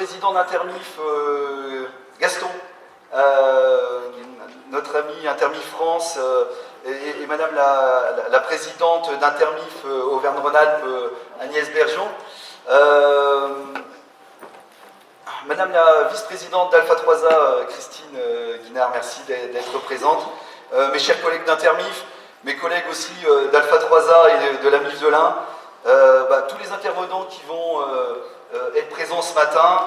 président d'Intermif, Gaston, notre ami Intermif France, et madame la présidente d'Intermif Auvergne-Rhône-Alpes, Agnès Bergeon, madame la vice-présidente d'Alpha 3A, Christine Guinard, merci d'être présente, mes chers collègues d'Intermif, mes collègues aussi d'Alpha 3A et de la MIF de l'Ain, tous les intervenants qui vont être présents ce matin,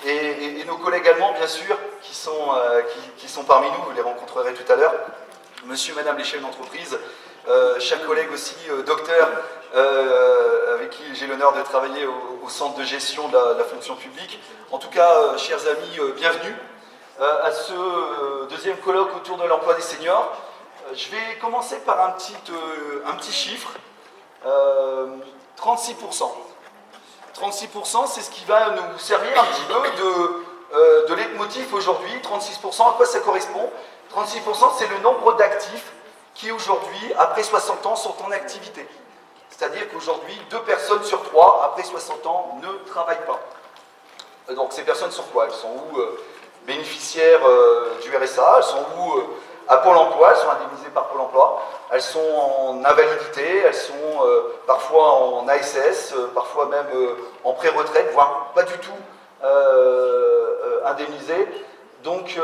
et nos collègues allemands, bien sûr, qui sont parmi nous, vous les rencontrerez tout à l'heure, monsieur et madame les chefs d'entreprise, chers collègues aussi, docteurs, avec qui j'ai l'honneur de travailler au centre de gestion de la fonction publique. En tout cas, chers amis, bienvenue à ce deuxième colloque autour de l'emploi des seniors. Je vais commencer par un petit chiffre, 36%. 36%, c'est ce qui va nous servir un petit peu de leitmotiv aujourd'hui. 36%, à quoi ça correspond? 36%, c'est le nombre d'actifs qui aujourd'hui, après 60 ans, sont en activité. C'est-à-dire qu'aujourd'hui, 2 personnes sur 3, après 60 ans, ne travaillent pas. Donc ces personnes sont quoi? Elles sont où bénéficiaires du RSA, elles sont où à Pôle emploi, elles sont indemnisées par Pôle emploi, elles sont en invalidité, elles sont parfois en ASS, parfois même en pré-retraite, voire pas du tout indemnisées. Donc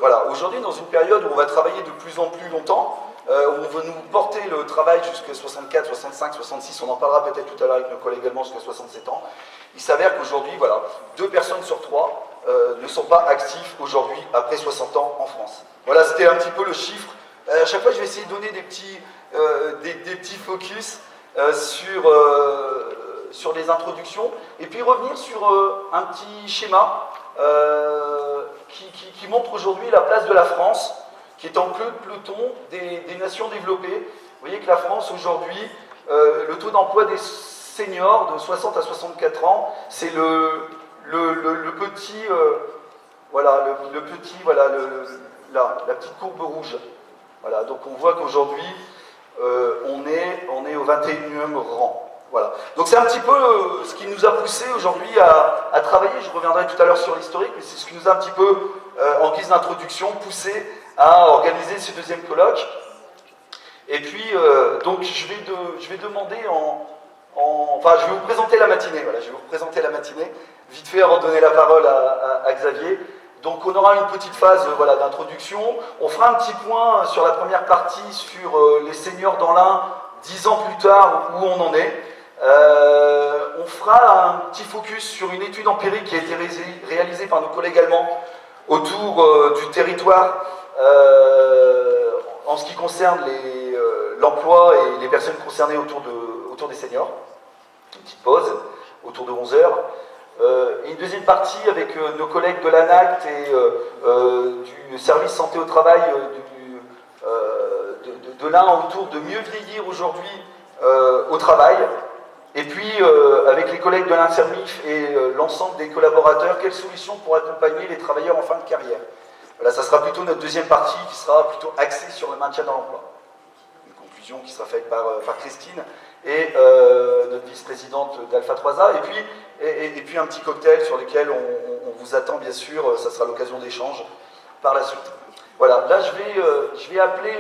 voilà, aujourd'hui dans une période où on va travailler de plus en plus longtemps, où on veut nous porter le travail jusqu'à 64, 65, 66, on en parlera peut-être tout à l'heure avec nos collègues allemands jusqu'à 67 ans, il s'avère qu'aujourd'hui, voilà, 2 personnes sur 3 ne sont pas actifs aujourd'hui après 60 ans en France. Voilà, c'était un petit peu le chiffre. À chaque fois, je vais essayer de donner des petits focus sur les introductions, et puis revenir sur un petit schéma qui montre aujourd'hui la place de la France, qui est en queue de peloton des nations développées. Vous voyez que la France aujourd'hui, le taux d'emploi des seniors de 60 à 64 ans, c'est la petite courbe rouge. Voilà, donc on voit qu'aujourd'hui, on est au 21e rang. Voilà. Donc c'est un petit peu ce qui nous a poussé aujourd'hui à travailler. Je reviendrai tout à l'heure sur l'historique, mais c'est ce qui nous a un petit peu, en guise d'introduction, poussé à organiser ce deuxième colloque. Et puis, donc je vais demander je vais vous présenter la matinée. Voilà, je vais vous présenter la matinée. Vite fait, avant de donner la parole à Xavier. Donc on aura une petite phase d'introduction. On fera un petit point sur la première partie sur les seniors dans l'Ain, 10 ans plus tard, où on en est. On fera un petit focus sur une étude empirique qui a été réalisée par nos collègues allemands autour du territoire en ce qui concerne l'emploi et les personnes concernées autour des seniors. Une petite pause autour de 11 heures. Et une deuxième partie avec nos collègues de l'ANACT et du service santé au travail de l'Ain autour de mieux vieillir aujourd'hui au travail. Et puis avec les collègues de l'Intermif et l'ensemble des collaborateurs, quelles solutions pour accompagner les travailleurs en fin de carrière. Voilà, ça sera plutôt notre deuxième partie qui sera plutôt axée sur le maintien dans l'emploi. Une conclusion qui sera faite par Christine et notre vice-présidente d'Alpha 3A, et puis un petit cocktail sur lequel on vous attend bien sûr, ça sera l'occasion d'échange par la suite. Voilà, là je vais appeler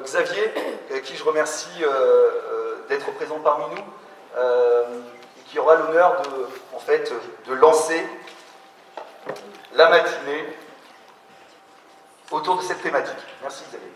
Xavier, qui je remercie d'être présent parmi nous, et qui aura l'honneur de lancer la matinée autour de cette thématique. Merci Xavier.